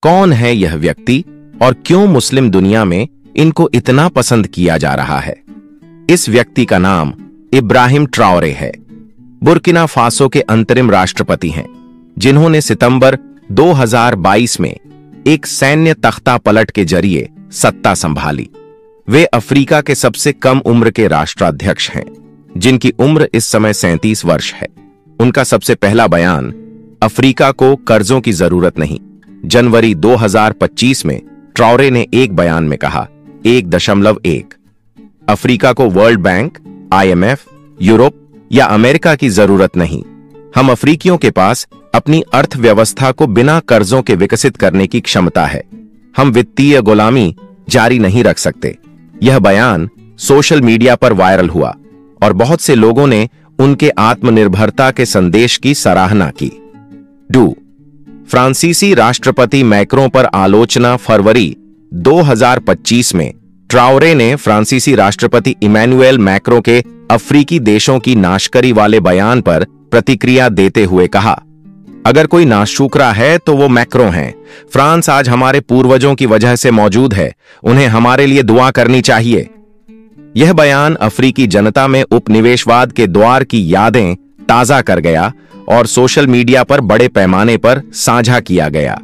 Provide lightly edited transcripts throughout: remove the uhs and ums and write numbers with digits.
कौन है यह व्यक्ति और क्यों मुस्लिम दुनिया में इनको इतना पसंद किया जा रहा है? इस व्यक्ति का नाम इब्राहिम ट्राओरे है। बुर्किना फासो के अंतरिम राष्ट्रपति हैं, जिन्होंने सितंबर 2022 में एक सैन्य तख्ता पलट के जरिए सत्ता संभाली। वे अफ्रीका के सबसे कम उम्र के राष्ट्राध्यक्ष हैं, जिनकी उम्र इस समय 37 वर्ष है। उनका सबसे पहला बयान, अफ्रीका को कर्जों की जरूरत नहीं। जनवरी 2025 में ट्राओरे ने एक बयान में कहा, 1.1 अफ्रीका को वर्ल्ड बैंक, IMF, यूरोप या अमेरिका की जरूरत नहीं। हम अफ्रीकियों के पास अपनी अर्थव्यवस्था को बिना कर्जों के विकसित करने की क्षमता है। हम वित्तीय गुलामी जारी नहीं रख सकते। यह बयान सोशल मीडिया पर वायरल हुआ और बहुत से लोगों ने उनके आत्मनिर्भरता के संदेश की सराहना की। फ्रांसीसी राष्ट्रपति मैक्रों पर आलोचना। फरवरी 2025 में ट्राओरे ने फ्रांसीसी राष्ट्रपति इमैनुएल मैक्रों के अफ्रीकी देशों की नाशकरी वाले बयान पर प्रतिक्रिया देते हुए कहा, अगर कोई नाशुकरा है तो वो मैक्रों हैं। फ्रांस आज हमारे पूर्वजों की वजह से मौजूद है, उन्हें हमारे लिए दुआ करनी चाहिए। यह बयान अफ्रीकी जनता में उपनिवेशवाद के द्वार की यादें ताजा कर गया और सोशल मीडिया पर बड़े पैमाने पर साझा किया गया।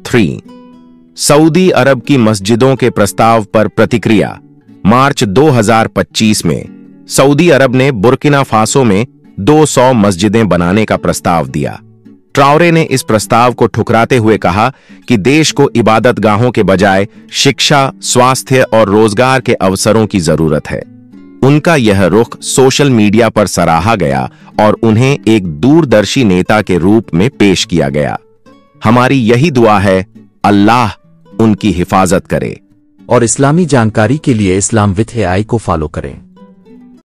3. सऊदी अरब की मस्जिदों के प्रस्ताव पर प्रतिक्रिया। मार्च 2025 में सऊदी अरब ने बुर्किना फासो में 200 मस्जिदें बनाने का प्रस्ताव दिया। ट्राओरे ने इस प्रस्ताव को ठुकराते हुए कहा कि देश को इबादतगाहों के बजाय शिक्षा, स्वास्थ्य और रोजगार के अवसरों की जरूरत है। उनका यह रुख सोशल मीडिया पर सराहा गया और उन्हें एक दूरदर्शी नेता के रूप में पेश किया गया। हमारी यही दुआ है, अल्लाह उनकी हिफाजत करे। और इस्लामी जानकारी के लिए इस्लाम विथ AI को फॉलो करें।